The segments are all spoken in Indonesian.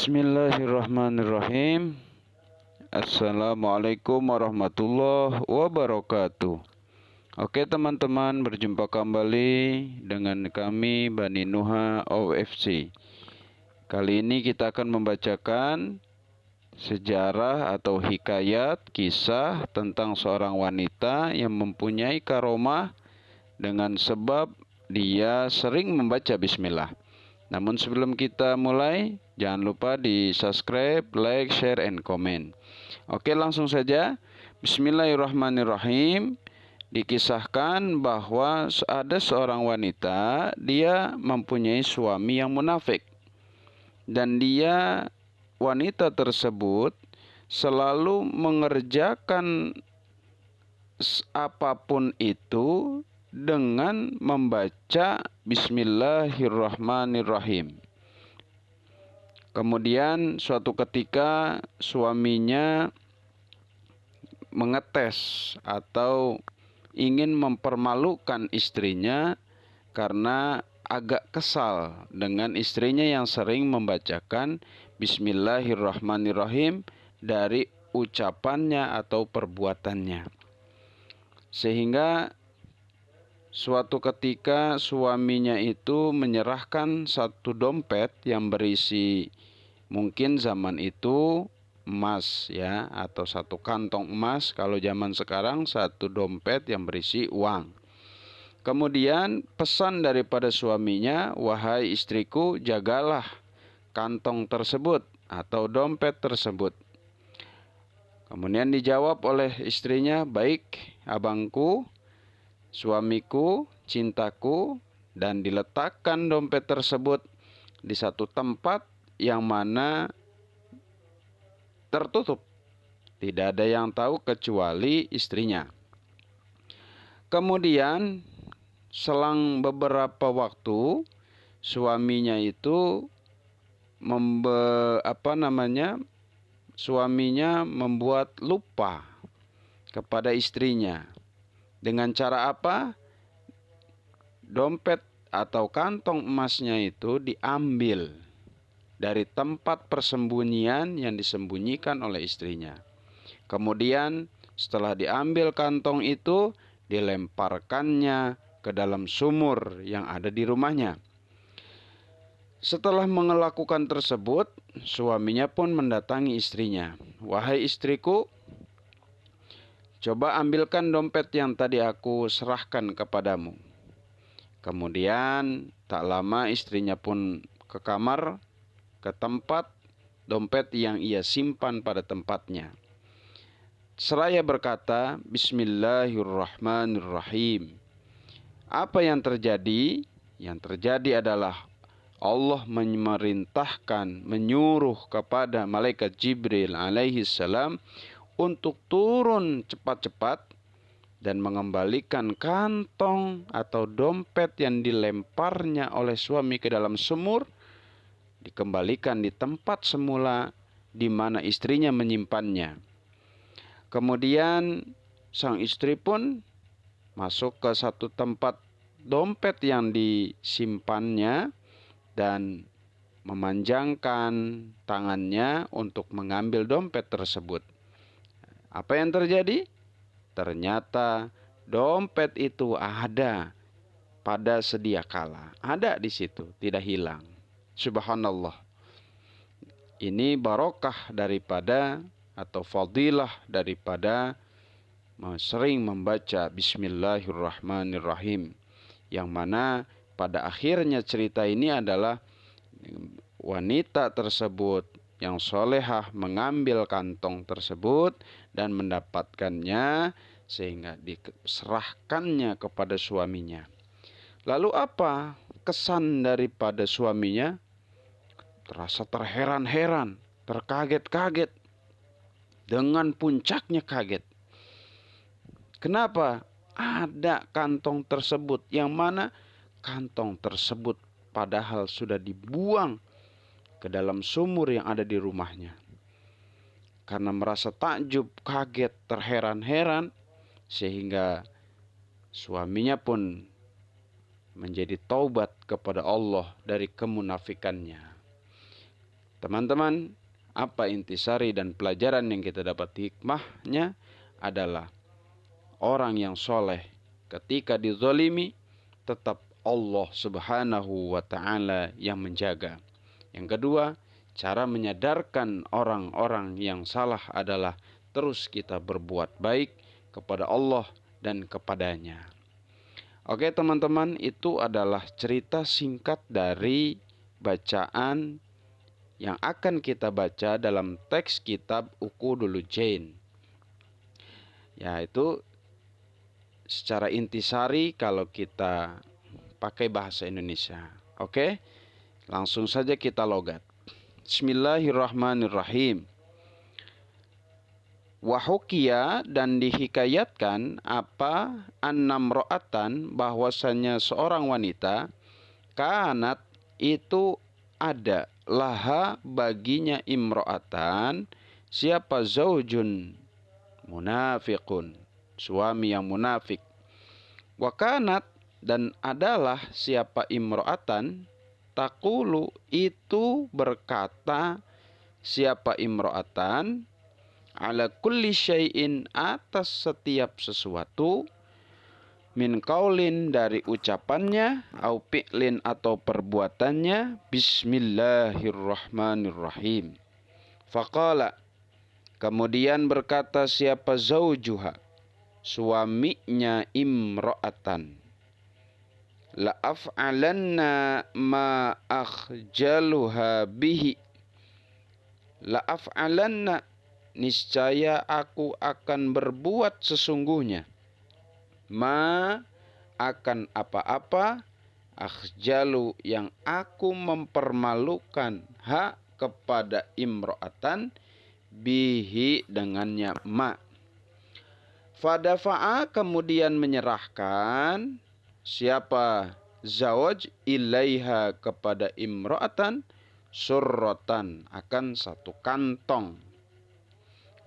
Bismillahirrahmanirrahim. Assalamualaikum warahmatullahi wabarakatuh. Oke teman-teman, berjumpa kembali dengan kami Bani Nuha OFC. Kali ini kita akan membacakan sejarah atau hikayat kisah tentang seorang wanita yang mempunyai karomah dengan sebab dia sering membaca bismillah. Namun sebelum kita mulai, jangan lupa di subscribe, like, share, and comment. Oke, langsung saja. Bismillahirrahmanirrahim. Dikisahkan bahwa ada seorang wanita, dia mempunyai suami yang munafik. Dan wanita tersebut selalu mengerjakan apapun itu dengan membaca Bismillahirrahmanirrahim. Kemudian suatu ketika suaminya mengetes atau ingin mempermalukan istrinya karena agak kesal dengan istrinya yang sering membacakan Bismillahirrahmanirrahim dari ucapannya atau perbuatannya. Sehingga suatu ketika suaminya itu menyerahkan satu dompet yang berisi mungkin zaman itu emas ya, atau satu kantong emas. Kalau zaman sekarang satu dompet yang berisi uang. Kemudian pesan daripada suaminya, "Wahai istriku, jagalah kantong tersebut atau dompet tersebut." Kemudian dijawab oleh istrinya, "Baik, abangku, suamiku, cintaku," dan diletakkan dompet tersebut di satu tempat yang mana tertutup. Tidak ada yang tahu kecuali istrinya. Kemudian selang beberapa waktu suaminya itu suaminya membuat lupa kepada istrinya. Dengan cara apa? Dompet atau kantong emasnya itu diambil dari tempat persembunyian yang disembunyikan oleh istrinya. Kemudian setelah diambil kantong itu, dilemparkannya ke dalam sumur yang ada di rumahnya. Setelah melakukan tersebut, suaminya pun mendatangi istrinya. "Wahai istriku, coba ambilkan dompet yang tadi aku serahkan kepadamu." Kemudian tak lama istrinya pun ke kamar, ke tempat dompet yang ia simpan pada tempatnya. Seraya berkata, "Bismillahirrahmanirrahim." Apa yang terjadi? Yang terjadi adalah Allah menyuruh kepada malaikat Jibril alaihi salam untuk turun cepat-cepat dan mengembalikan kantong atau dompet yang dilemparnya oleh suami ke dalam sumur, dikembalikan di tempat semula di mana istrinya menyimpannya. Kemudian sang istri pun masuk ke satu tempat dompet yang disimpannya dan memanjangkan tangannya untuk mengambil dompet tersebut. Apa yang terjadi? Ternyata dompet itu ada pada sedia kala. Ada di situ, tidak hilang. Subhanallah. Ini barokah daripada atau fadilah daripada sering membaca Bismillahirrahmanirrahim. Yang mana pada akhirnya cerita ini adalah wanita tersebut yang solehah mengambil kantong tersebut dan mendapatkannya sehingga diserahkannya kepada suaminya. Lalu apa kesan daripada suaminya? Terasa terheran-heran, terkaget-kaget, dengan puncaknya kaget. Kenapa? Ada kantong tersebut, yang mana kantong tersebut padahal sudah dibuang ke dalam sumur yang ada di rumahnya. Karena merasa takjub, kaget, terheran-heran, sehingga suaminya pun menjadi taubat kepada Allah dari kemunafikannya. Teman-teman, apa intisari dan pelajaran yang kita dapat hikmahnya adalah orang yang soleh ketika dizalimi tetap Allah Subhanahu wa Ta'ala yang menjaga. Yang kedua, cara menyadarkan orang-orang yang salah adalah terus kita berbuat baik kepada Allah dan kepadanya. Oke teman-teman, itu adalah cerita singkat dari bacaan yang akan kita baca dalam teks kitab Uqudul Jain. Yaitu secara intisari kalau kita pakai bahasa Indonesia. Oke, langsung saja kita logat. Bismillahirrahmanirrahim. Wahukia, dan dihikayatkan apa annamro'atan, bahwasanya seorang wanita, kanat itu ada, laha baginya imro'atan, siapa zaujun munafiqun, suami yang munafik. Wakanat, dan adalah siapa imro'atan, taqulu itu berkata siapa imro'atan, ala kulli syai'in atas setiap sesuatu, min qaulin dari ucapannya, au fi'lin atau perbuatannya, bismillahirrahmanirrahim. Faqala, kemudian berkata siapa zaujuha, suaminya imro'atan, la af'alanna ma akhjaluha bihi, la af'alanna, niscaya aku akan berbuat sesungguhnya, ma akan apa-apa, akhjalu yang aku mempermalukan, ha kepada imro'atan, bihi dengannya ma. Fadafa'a, kemudian menyerahkan siapa zawaj ilaiha kepada imro'atan, surrotan akan satu kantong.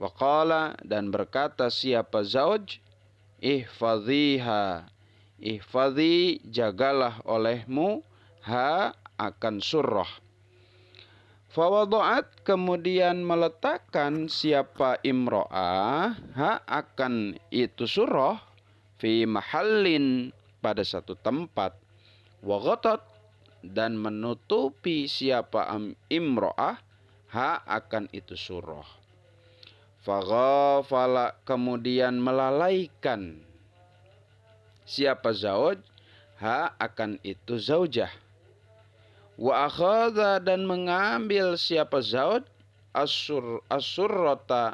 Waqala, dan berkata siapa zawaj, ihfadhiha, ihfadhi jagalah olehmu, ha akan surrah. Fawadu'at, kemudian meletakkan siapa imro'ah, ha akan itu surrah, fi mahallin pada satu tempat, waghatat, dan menutupi siapa imro'ah, ha akan itu surrah. Faghafala, kemudian melalaikan siapa zawaj, ha akan itu zaujah. Wa akhadha, dan mengambil siapa zawaj, asurrota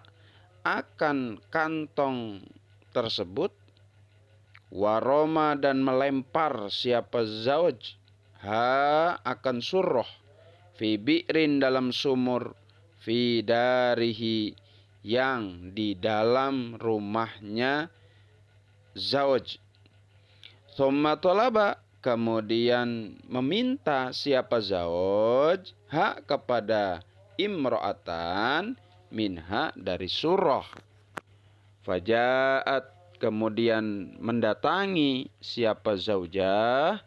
akan kantong tersebut. Waroma, dan melempar siapa zawaj, ha akan surroh, fi bi'rin dalam sumur, fi darihi yang di dalam rumahnya zawaj. Thumma talaba, kemudian meminta siapa zawaj, ha kepada imro'atan, minha dari surah. Fajaat, kemudian mendatangi siapa zaujah,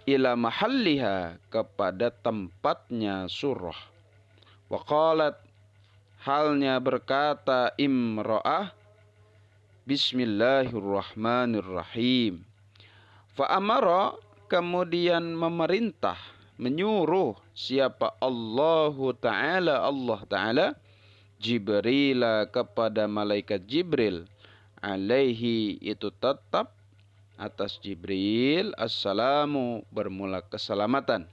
ila mahalliha kepada tempatnya surah. Waqalat, halnya berkata imro'ah, bismillahirrahmanirrahim. Fa'amara, kemudian memerintah, menyuruh siapa Allahu Ta'ala, Allah Ta'ala, Jibril kepada malaikat Jibril, alaihi itu tetap atas Jibril, assalamu bermula keselamatan,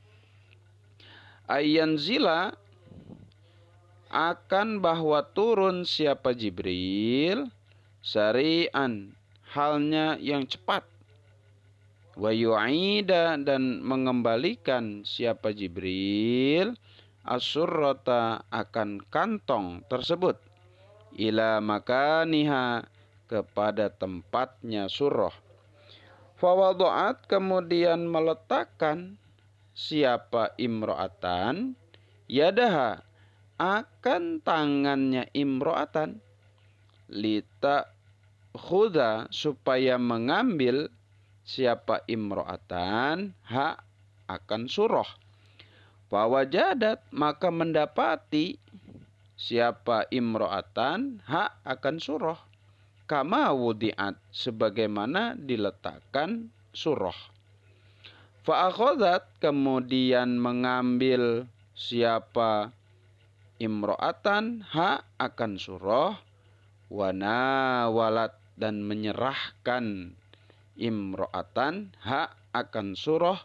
ayyanzila akan bahwa turun siapa Jibril, sari'an halnya yang cepat, wa yu'ida dan mengembalikan siapa Jibril, asurrota akan kantong tersebut, ila makaniha kepada tempatnya surah. Fawadu'at, kemudian meletakkan siapa imro'atan, yadaha akan tangannya imro'atan, lita khuda supaya mengambil siapa imro'atan, ha akan surah. Fawajadat, maka mendapati siapa imro'atan hak akan surah. Kama wudi'at, sebagaimana diletakkan surah. Fa'akhodat, kemudian mengambil siapa imro'atan hak akan surah. Wanawalat, dan menyerahkan imro'atan hak akan surah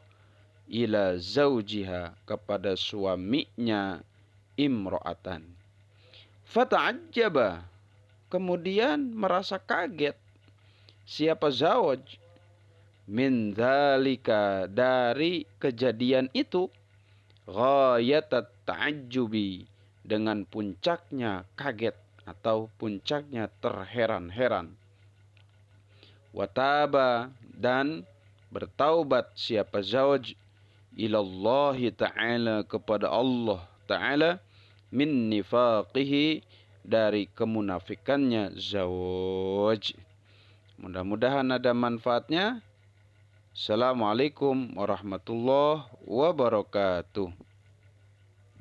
ila zaujiha, kepada suaminya imro'atan. Fata'ajjaba, kemudian merasa kaget siapa zawaj min dzalika, dari kejadian itu, ghayatat ta'ajjubi, dengan puncaknya kaget atau puncaknya terheran-heran. Wataba, dan bertaubat siapa zawaj ilallahi ta'ala, kepada Allah ta'ala, min nifaqihi, dari kemunafikannya zawaj. Mudah-mudahan ada manfaatnya. Assalamualaikum warahmatullahi wabarakatuh.